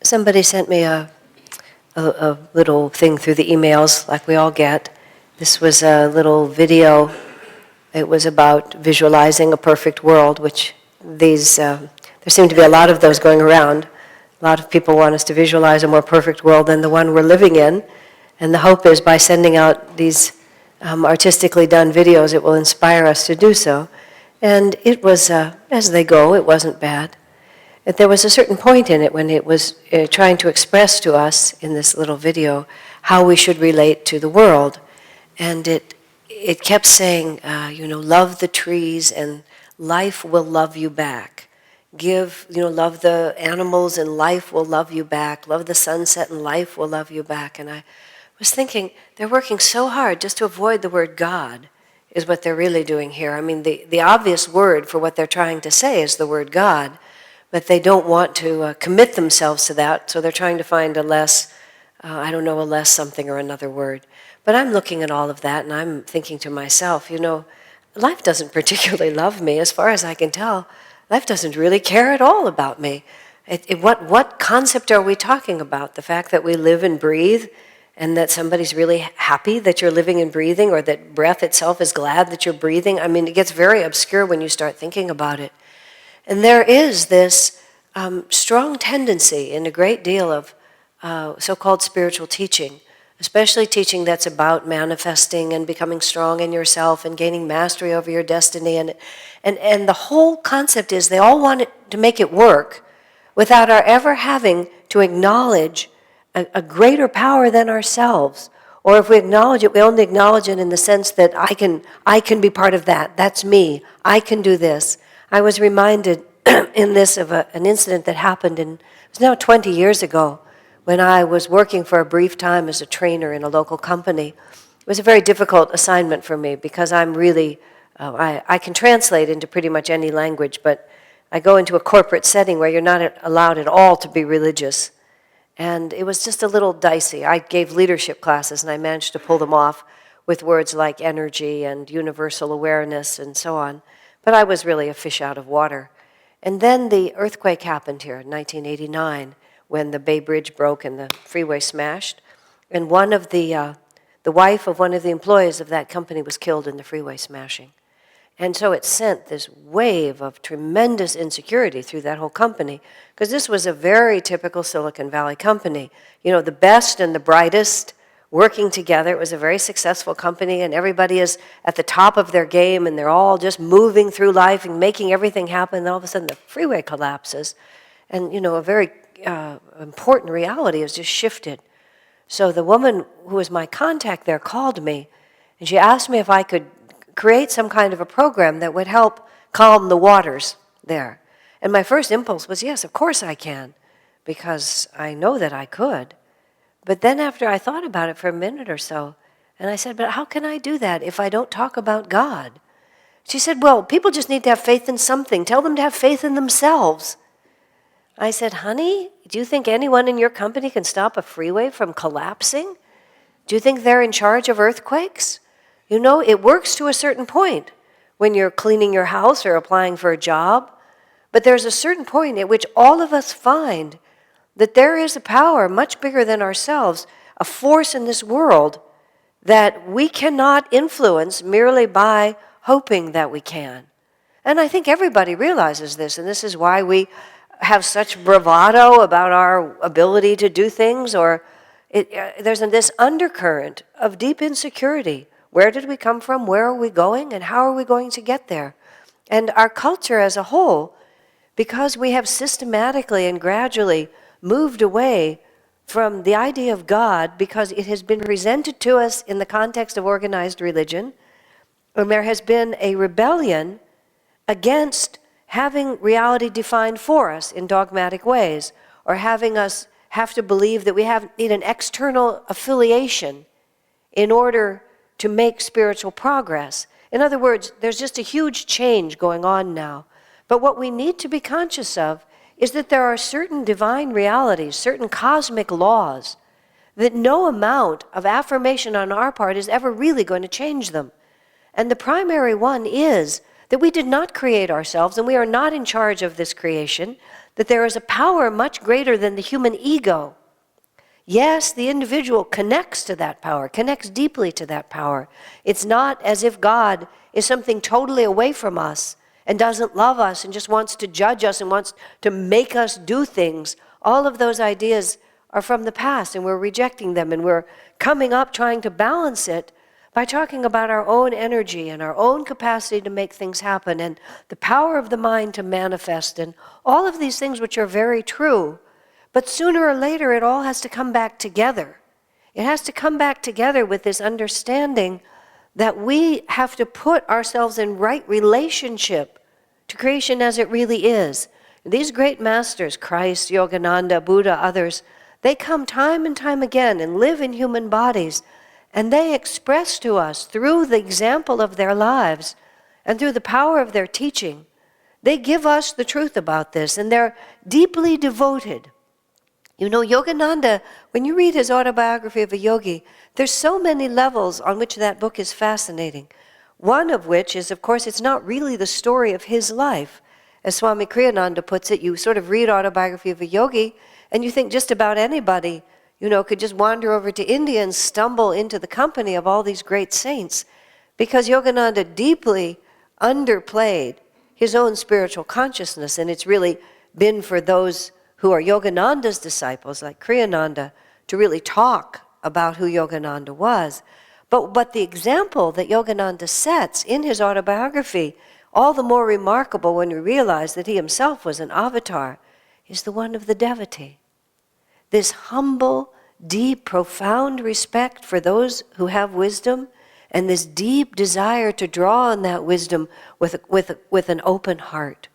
Somebody sent me a little thing through the emails, like we all get. This was a little video. It was about visualizing a perfect world, which there seem to be a lot of those going around. A lot of people want us to visualize a more perfect world than the one we're living in. And the hope is by sending out these artistically done videos, it will inspire us to do so. And it was, as they go, it wasn't bad. But there was a certain point in it when it was trying to express to us in this little video how we should relate to the world. And it kept saying, love the trees and life will love you back. Love the animals and life will love you back. Love the sunset and life will love you back. And I was thinking, they're working so hard just to avoid the word God is what they're really doing here. I mean, the obvious word for what they're trying to say is the word God, but they don't want to commit themselves to that, so they're trying to find a less something or another word. But I'm looking at all of that, and I'm thinking to myself, life doesn't particularly love me. As far as I can tell, life doesn't really care at all about me. What concept are we talking about? The fact that we live and breathe, and that somebody's really happy that you're living and breathing, or that breath itself is glad that you're breathing? I mean, it gets very obscure when you start thinking about it. And there is this strong tendency in a great deal of so-called spiritual teaching, especially teaching that's about manifesting and becoming strong in yourself and gaining mastery over your destiny. And the whole concept is they all want to make it work without our ever having to acknowledge a greater power than ourselves. Or if we acknowledge it, we only acknowledge it in the sense that I can be part of that. That's me. I can do this. I was reminded in this of an incident that happened it was now 20 years ago, when I was working for a brief time as a trainer in a local company. It was a very difficult assignment for me because I'm really, I can translate into pretty much any language, but I go into a corporate setting where you're not allowed at all to be religious. And it was just a little dicey. I gave leadership classes, and I managed to pull them off with words like energy and universal awareness and so on. But I was really a fish out of water. And then the earthquake happened here in 1989, when the Bay Bridge broke and the freeway smashed. And one of the wife of one of the employees of that company was killed in the freeway smashing. And so it sent this wave of tremendous insecurity through that whole company, because this was a very typical Silicon Valley company. The best and the brightest working together. It was a very successful company, and everybody is at the top of their game, and they're all just moving through life and making everything happen. And all of a sudden, the freeway collapses, and a very important reality has just shifted. So the woman who was my contact there called me, and she asked me if I could create some kind of a program that would help calm the waters there. And my first impulse was, yes, of course I can, because I know that I could. But then after I thought about it for a minute or so, and I said, but how can I do that if I don't talk about God? She said, well, people just need to have faith in something. Tell them to have faith in themselves. I said, honey, do you think anyone in your company can stop a freeway from collapsing? Do you think they're in charge of earthquakes? It works to a certain point when you're cleaning your house or applying for a job. But there's a certain point at which all of us find that there is a power much bigger than ourselves, a force in this world that we cannot influence merely by hoping that we can. And I think everybody realizes this, and this is why we have such bravado about our ability to do things, or there's this undercurrent of deep insecurity. Where did we come from? Where are we going? And how are we going to get there? And our culture as a whole, because we have systematically and gradually moved away from the idea of God, because it has been presented to us in the context of organized religion, and there has been a rebellion against having reality defined for us in dogmatic ways, or having us have to believe that we need an external affiliation in order to make spiritual progress. In other words, there's just a huge change going on now. But what we need to be conscious of is that there are certain divine realities, certain cosmic laws, that no amount of affirmation on our part is ever really going to change them. And the primary one is that we did not create ourselves and we are not in charge of this creation, that there is a power much greater than the human ego. Yes, the individual connects to that power, connects deeply to that power. It's not as if God is something totally away from us and doesn't love us and just wants to judge us and wants to make us do things. All of those ideas are from the past and we're rejecting them, and we're coming up trying to balance it by talking about our own energy and our own capacity to make things happen and the power of the mind to manifest and all of these things which are very true. But sooner or later, it all has to come back together. It has to come back together with this understanding that we have to put ourselves in right relationship to creation as it really is. These great masters, Christ, Yogananda, Buddha, others, they come time and time again and live in human bodies, and they express to us through the example of their lives and through the power of their teaching, they give us the truth about this, and they're deeply devoted. You know, Yogananda, when you read his autobiography of a yogi, there's so many levels on which that book is fascinating. One of which is, of course, it's not really the story of his life. As Swami Kriyananda puts it, you sort of read autobiography of a yogi, and you think just about anybody, you know, could just wander over to India and stumble into the company of all these great saints, because Yogananda deeply underplayed his own spiritual consciousness, and it's really been for those who are Yogananda's disciples, like Kriyananda, to really talk about who Yogananda was. But the example that Yogananda sets in his autobiography, all the more remarkable when we realize that he himself was an avatar, is the one of the devotee. This humble, deep, profound respect for those who have wisdom, and this deep desire to draw on that wisdom with an open heart.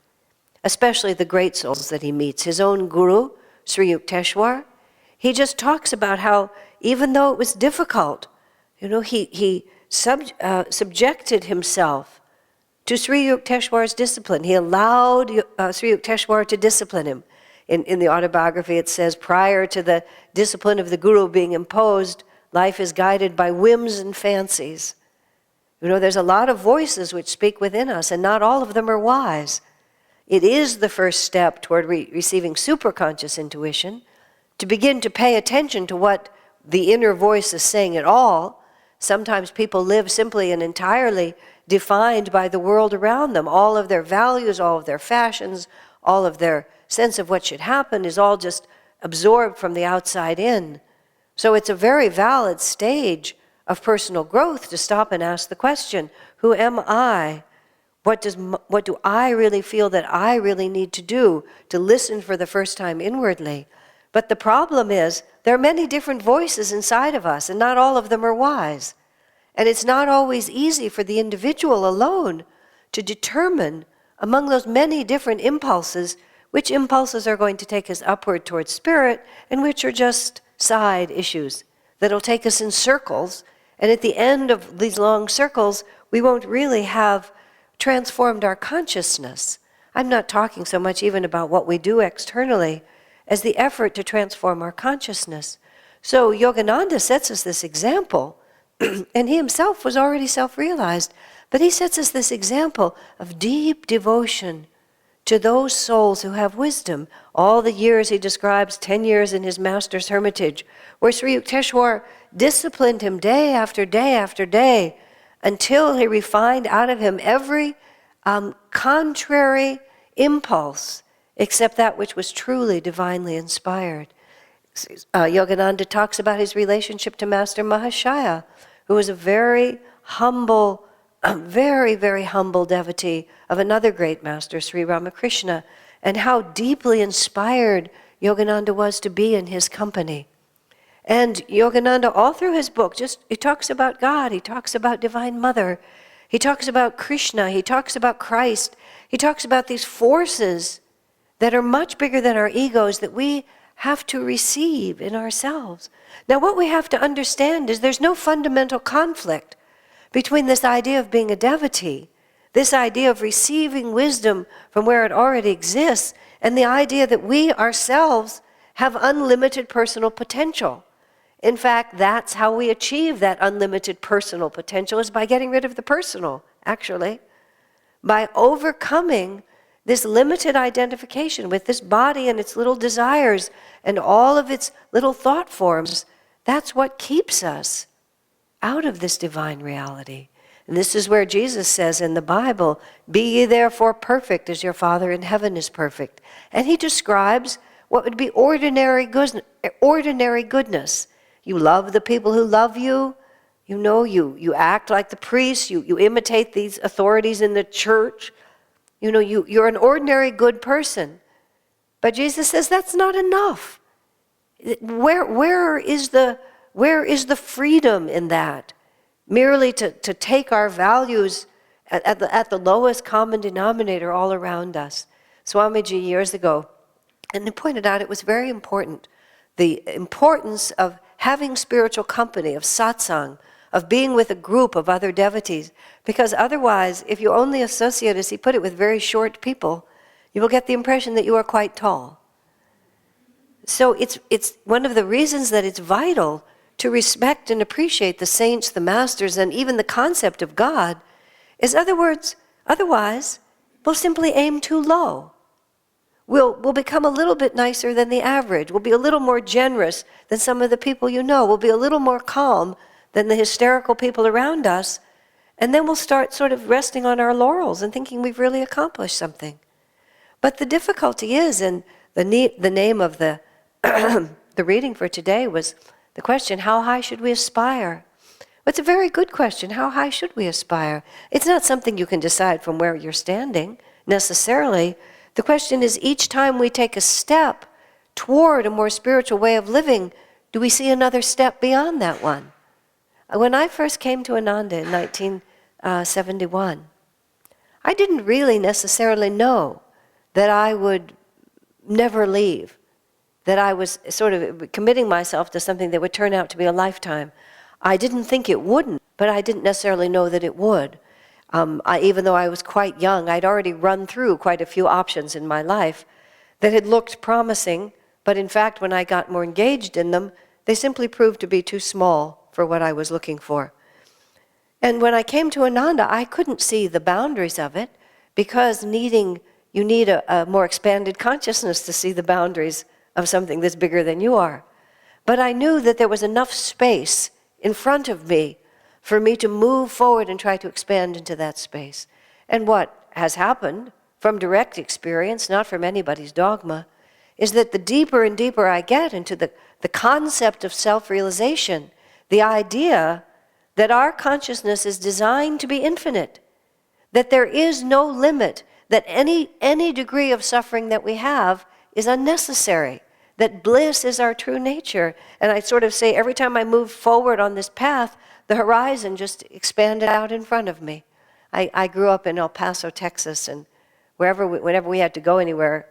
Especially the great souls that he meets. His own guru, Sri Yukteswar, he just talks about how even though it was difficult, you know, he subjected himself to Sri Yukteswar's discipline. He allowed Sri Yukteswar to discipline him. In the autobiography it says, prior to the discipline of the guru being imposed, life is guided by whims and fancies. You know, there's a lot of voices which speak within us, and not all of them are wise. It is the first step toward receiving superconscious intuition, to begin to pay attention to what the inner voice is saying at all. Sometimes people live simply and entirely defined by the world around them. All of their values, all of their fashions, all of their sense of what should happen is all just absorbed from the outside in. So it's a very valid stage of personal growth to stop and ask the question, who am I? What do I really feel that I really need to do to listen for the first time inwardly? But the problem is, there are many different voices inside of us, and not all of them are wise. And it's not always easy for the individual alone to determine among those many different impulses, which impulses are going to take us upward towards spirit, and which are just side issues that'll take us in circles. And at the end of these long circles, we won't really have transformed our consciousness. I'm not talking so much even about what we do externally as the effort to transform our consciousness. So Yogananda sets us this example, and he himself was already self-realized, but he sets us this example of deep devotion to those souls who have wisdom. All the years he describes, 10 years in his master's hermitage, where Sri Yukteswar disciplined him day after day after day, until he refined out of him every contrary impulse except that which was truly divinely inspired. Yogananda talks about his relationship to Master Mahashaya, who was a very humble, very, very humble devotee of another great master, Sri Ramakrishna, and how deeply inspired Yogananda was to be in his company. And Yogananda, all through his book, he talks about God, he talks about Divine Mother, he talks about Krishna, he talks about Christ, he talks about these forces that are much bigger than our egos that we have to receive in ourselves. Now, what we have to understand is there's no fundamental conflict between this idea of being a devotee, this idea of receiving wisdom from where it already exists, and the idea that we ourselves have unlimited personal potential. In fact, that's how we achieve that unlimited personal potential, is by getting rid of the personal, actually. by overcoming this limited identification with this body and its little desires and all of its little thought forms. That's what keeps us out of this divine reality. And this is where Jesus says in the Bible, "Be ye therefore perfect as your Father in heaven is perfect." And he describes what would be ordinary goodness. You love the people who love you. You act like the priests. You imitate these authorities in the church. You're an ordinary good person. But Jesus says that's not enough. Where is the freedom in that? Merely to take our values at the lowest common denominator all around us. Swamiji years ago, and he pointed out it was very important, the importance of having spiritual company, of satsang, of being with a group of other devotees. Because otherwise, if you only associate, as he put it, with very short people, you will get the impression that you are quite tall. So it's one of the reasons that it's vital to respect and appreciate the saints, the masters, and even the concept of God, is otherwise we'll simply aim too low. We'll become a little bit nicer than the average. We'll be a little more generous than some of the people you know. We'll be a little more calm than the hysterical people around us. And then we'll start sort of resting on our laurels and thinking we've really accomplished something. But the difficulty is, and the name of the the reading for today was the question, how high should we aspire? Well, it's a very good question. How high should we aspire? It's not something you can decide from where you're standing, necessarily. The question is, each time we take a step toward a more spiritual way of living, do we see another step beyond that one? When I first came to Ananda in 1971, I didn't really necessarily know that I would never leave, that I was sort of committing myself to something that would turn out to be a lifetime. I didn't think it wouldn't, but I didn't necessarily know that it would. Even though I was quite young, I'd already run through quite a few options in my life that had looked promising, but in fact, when I got more engaged in them, they simply proved to be too small for what I was looking for. And when I came to Ananda, I couldn't see the boundaries of it, because you need a more expanded consciousness to see the boundaries of something that's bigger than you are. But I knew that there was enough space in front of me for me to move forward and try to expand into that space. And what has happened, from direct experience, not from anybody's dogma, is that the deeper and deeper I get into the concept of self-realization, the idea that our consciousness is designed to be infinite, that there is no limit, that any degree of suffering that we have is unnecessary, that bliss is our true nature. And I sort of say, every time I move forward on this path, the horizon just expanded out in front of me. I grew up in El Paso, Texas, and whenever we had to go anywhere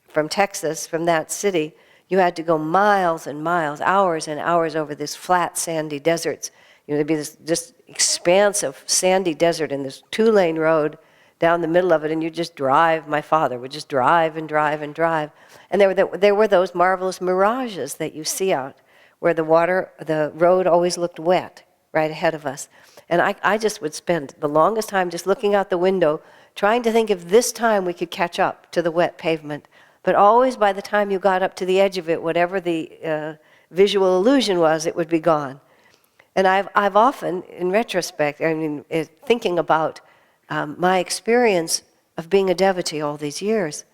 from Texas, from that city, you had to go miles and miles, hours and hours over this flat, sandy deserts. There'd be this just expanse of sandy desert and this 2-lane road down the middle of it, and you just drive. My father would just drive and drive and drive. And there were those marvelous mirages that you see out, where the road always looked wet right ahead of us. And I just would spend the longest time just looking out the window, trying to think if this time we could catch up to the wet pavement. But always by the time you got up to the edge of it, whatever the visual illusion was, it would be gone. And I've often, in retrospect, thinking about my experience of being a devotee all these years,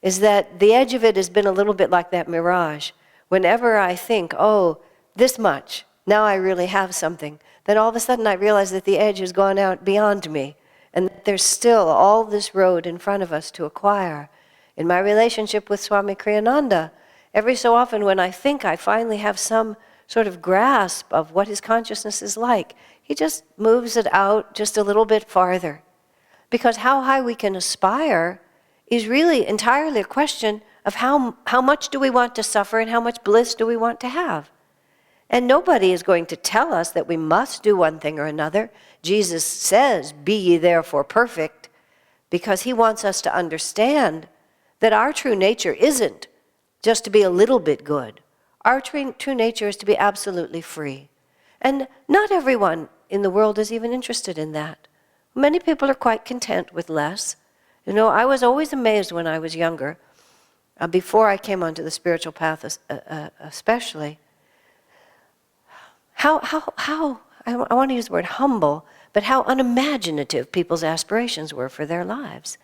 is that the edge of it has been a little bit like that mirage. Whenever I think, oh, this much, now I really have something, then all of a sudden I realize that the edge has gone out beyond me, and that there's still all this road in front of us to acquire. In my relationship with Swami Kriyananda, every so often when I think I finally have some sort of grasp of what his consciousness is like, he just moves it out just a little bit farther. Because how high we can aspire is really entirely a question of how much do we want to suffer and how much bliss do we want to have. And nobody is going to tell us that we must do one thing or another. Jesus says, "Be ye therefore perfect," because he wants us to understand that our true nature isn't just to be a little bit good. Our true nature is to be absolutely free. And not everyone in the world is even interested in that. Many people are quite content with less. I was always amazed when I was younger, before I came onto the spiritual path especially, how I want to use the word humble, but how unimaginative people's aspirations were for their lives.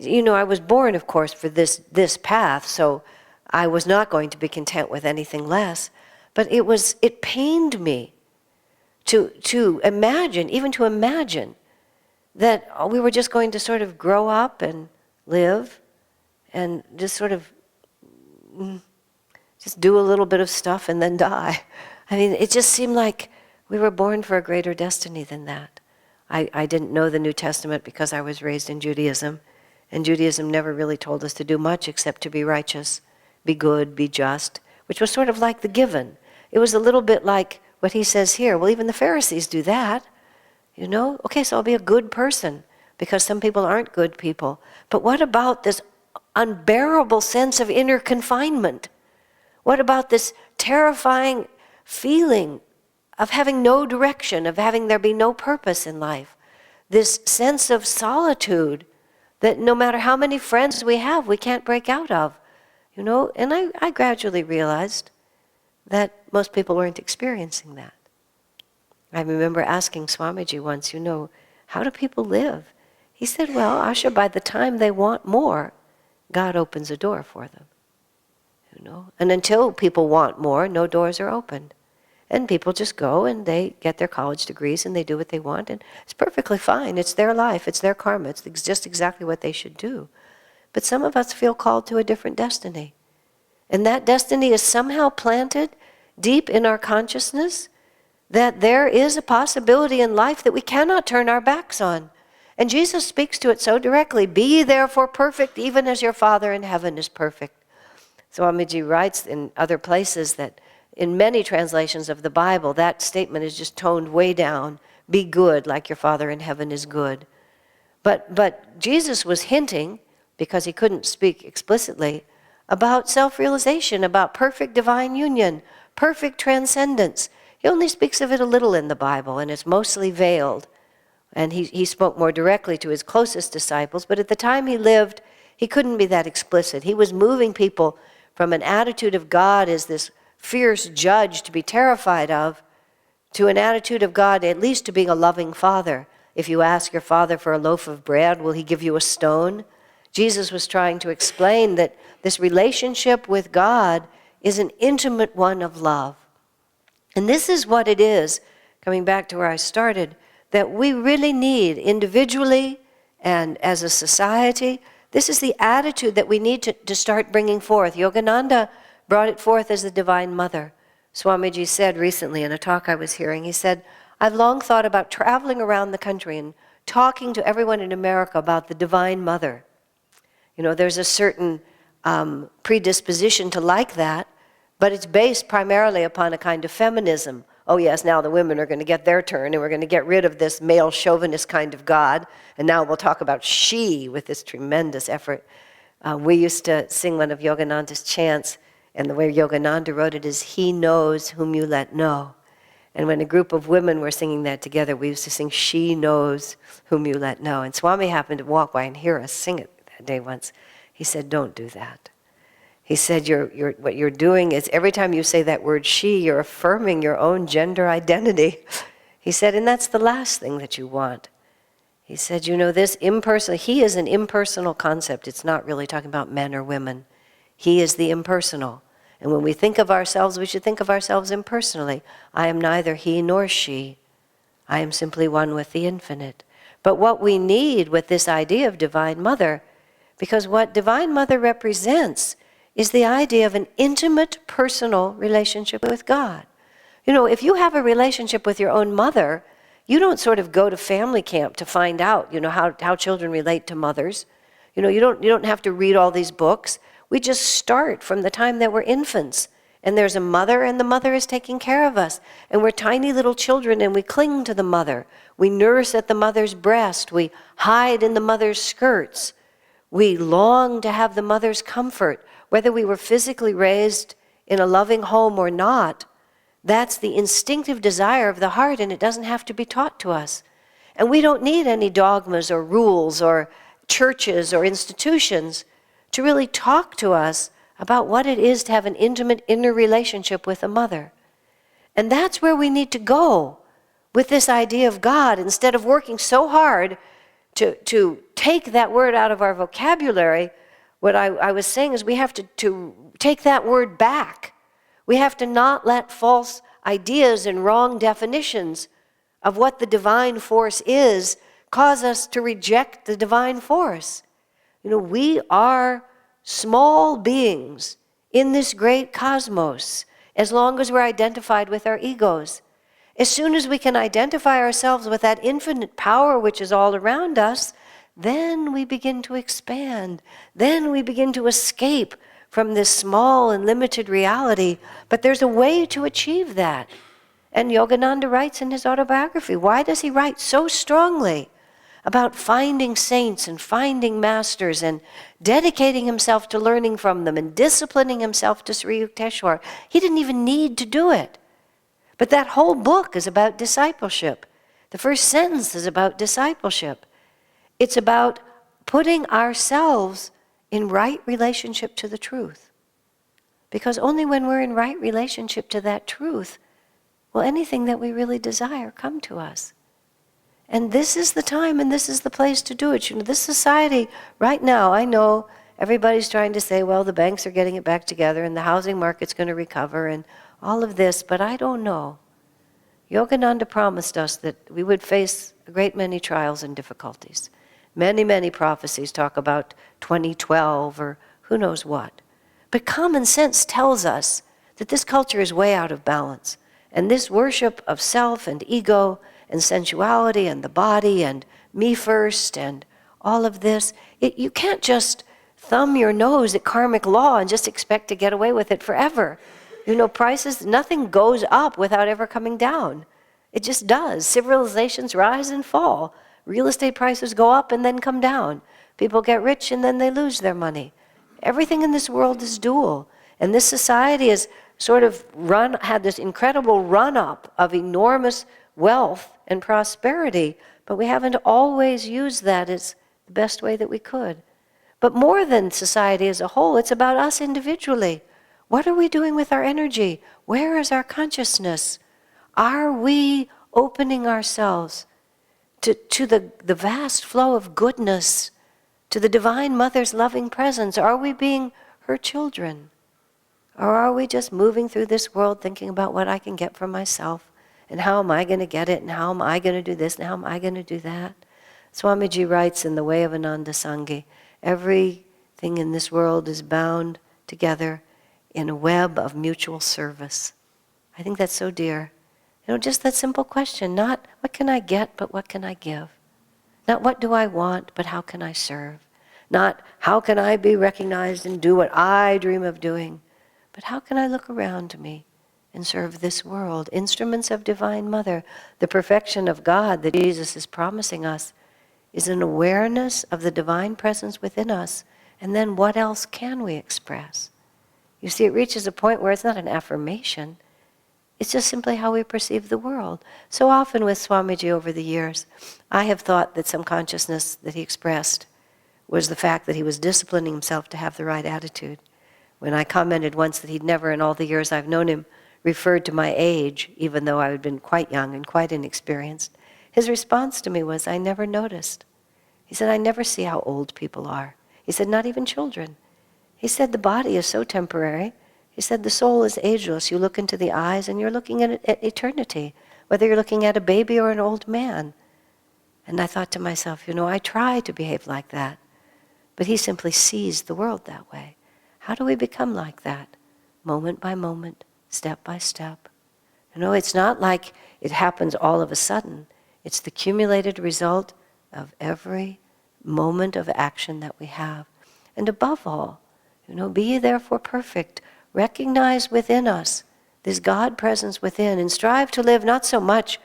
I was born, of course, for this path, so I was not going to be content with anything less. But it pained me to imagine that we were just going to sort of grow up and live and just sort of just do a little bit of stuff and then die. I mean, it just seemed like we were born for a greater destiny than that. I didn't know the New Testament because I was raised in Judaism, and Judaism never really told us to do much except to be righteous, be good, be just, which was sort of like the given. It was a little bit like what he says here. Well, even the Pharisees do that. Okay, so I'll be a good person, because some people aren't good people. But what about this unbearable sense of inner confinement? What about this terrifying feeling of having no direction, of having there be no purpose in life? This sense of solitude that no matter how many friends we have, we can't break out of. And I gradually realized that most people weren't experiencing that. I remember asking Swamiji once, how do people live? He said, well, Asha, by the time they want more, God opens a door for them. And until people want more, no doors are opened. And people just go and they get their college degrees and they do what they want, and it's perfectly fine. It's their life, it's their karma, it's just exactly what they should do. But some of us feel called to a different destiny. And that destiny is somehow planted deep in our consciousness, that there is a possibility in life that we cannot turn our backs on. And Jesus speaks to it so directly. Be ye therefore perfect, even as your Father in heaven is perfect. Swamiji writes in other places that in many translations of the Bible, that statement is just toned way down. Be good like your Father in heaven is good. But Jesus was hinting, because he couldn't speak explicitly, about self-realization, about perfect divine union, perfect transcendence. He only speaks of it a little in the Bible, and it's mostly veiled. And he spoke more directly to his closest disciples, but at the time he lived, he couldn't be that explicit. He was moving people from an attitude of God as this fierce judge to be terrified of, to an attitude of God at least to being a loving father. If you ask your father for a loaf of bread, will he give you a stone? Jesus was trying to explain that this relationship with God is an intimate one of love. And this is what it is, coming back to where I started, that we really need individually and as a society. This is the attitude that we need to start bringing forth. Yogananda brought it forth as the Divine Mother. Swamiji said recently in a talk I was hearing, he said, I've long thought about traveling around the country and talking to everyone in America about the Divine Mother. There's a certain predisposition to like that, but it's based primarily upon a kind of feminism. Oh yes, now the women are going to get their turn, and we're going to get rid of this male chauvinist kind of God, and now we'll talk about she with this tremendous effort. We used to sing one of Yogananda's chants, and the way Yogananda wrote it is, he knows whom you let know. And when a group of women were singing that together, we used to sing, she knows whom you let know. And Swami happened to walk by and hear us sing it that day once. He said, don't do that. He said, what you're doing is every time you say that word she, you're affirming your own gender identity. He said, and that's the last thing that you want. He said, this impersonal, he is an impersonal concept. It's not really talking about men or women. He is the impersonal. And when we think of ourselves, we should think of ourselves impersonally. I am neither he nor she. I am simply one with the infinite. But what we need with this idea of Divine Mother, because what Divine Mother represents is the idea of an intimate, personal relationship with God. If you have a relationship with your own mother, you don't sort of go to family camp to find out, how children relate to mothers. You don't have to read all these books. We just start from the time that we're infants. And there's a mother, and the mother is taking care of us. And we're tiny little children, and we cling to the mother. We nurse at the mother's breast. We hide in the mother's skirts. We long to have the mother's comfort. Whether we were physically raised in a loving home or not, that's the instinctive desire of the heart, and it doesn't have to be taught to us. And we don't need any dogmas or rules or churches or institutions to really talk to us about what it is to have an intimate inner relationship with a mother. And that's where we need to go with this idea of God, instead of working so hard to take that word out of our vocabulary. What I was saying is we have to take that word back. We have to not let false ideas and wrong definitions of what the divine force is cause us to reject the divine force. We are small beings in this great cosmos, as long as we're identified with our egos. As soon as we can identify ourselves with that infinite power which is all around us, then we begin to expand. Then we begin to escape from this small and limited reality. But there's a way to achieve that. And Yogananda writes in his autobiography, why does he write so strongly about finding saints and finding masters and dedicating himself to learning from them and disciplining himself to Sri Yukteswar? He didn't even need to do it. But that whole book is about discipleship. The first sentence is about discipleship. It's about putting ourselves in right relationship to the truth. Because only when we're in right relationship to that truth will anything that we really desire come to us. And this is the time and this is the place to do it. This society right now, I know everybody's trying to say, well, the banks are getting it back together and the housing market's going to recover and all of this, but I don't know. Yogananda promised us that we would face a great many trials and difficulties. Many, many prophecies talk about 2012 or who knows what. But common sense tells us that this culture is way out of balance. And this worship of self and ego and sensuality and the body and me first and all of this, you can't just thumb your nose at karmic law and just expect to get away with it forever. Prices, nothing goes up without ever coming down. It just does. Civilizations rise and fall. Real estate prices go up and then come down. People get rich and then they lose their money. Everything in this world is dual. And this society has sort of had this incredible run-up of enormous wealth and prosperity, but we haven't always used that as the best way that we could. But more than society as a whole, it's about us individually. What are we doing with our energy? Where is our consciousness? Are we opening ourselves to the vast flow of goodness, to the Divine Mother's loving presence? Are we being her children? Or are we just moving through this world thinking about what I can get for myself? And how am I going to get it? And how am I going to do this? And how am I going to do that? Swamiji writes in The Way of Ananda Sangha, everything in this world is bound together in a web of mutual service. I think that's so dear. Just that simple question, not what can I get, but what can I give? Not what do I want, but how can I serve? Not how can I be recognized and do what I dream of doing, but how can I look around me and serve this world? Instruments of Divine Mother, the perfection of God that Jesus is promising us is an awareness of the divine presence within us, and then what else can we express? You see, it reaches a point where it's not an affirmation. It's just simply how we perceive the world. So often with Swamiji over the years, I have thought that some consciousness that he expressed was the fact that he was disciplining himself to have the right attitude. When I commented once that he'd never, in all the years I've known him, referred to my age, even though I had been quite young and quite inexperienced, his response to me was, I never noticed. He said, I never see how old people are. He said, not even children. He said, the body is so temporary. He said, the soul is ageless. You look into the eyes and you're looking at eternity, whether you're looking at a baby or an old man. And I thought to myself, I try to behave like that, but he simply sees the world that way. How do we become like that? Moment by moment, step by step. It's not like it happens all of a sudden. It's the cumulated result of every moment of action that we have. And above all, be ye therefore perfect. Recognize within us this God presence within and strive to live not so much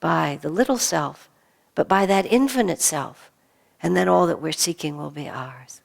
by the little self, but by that infinite self. And then all that we're seeking will be ours.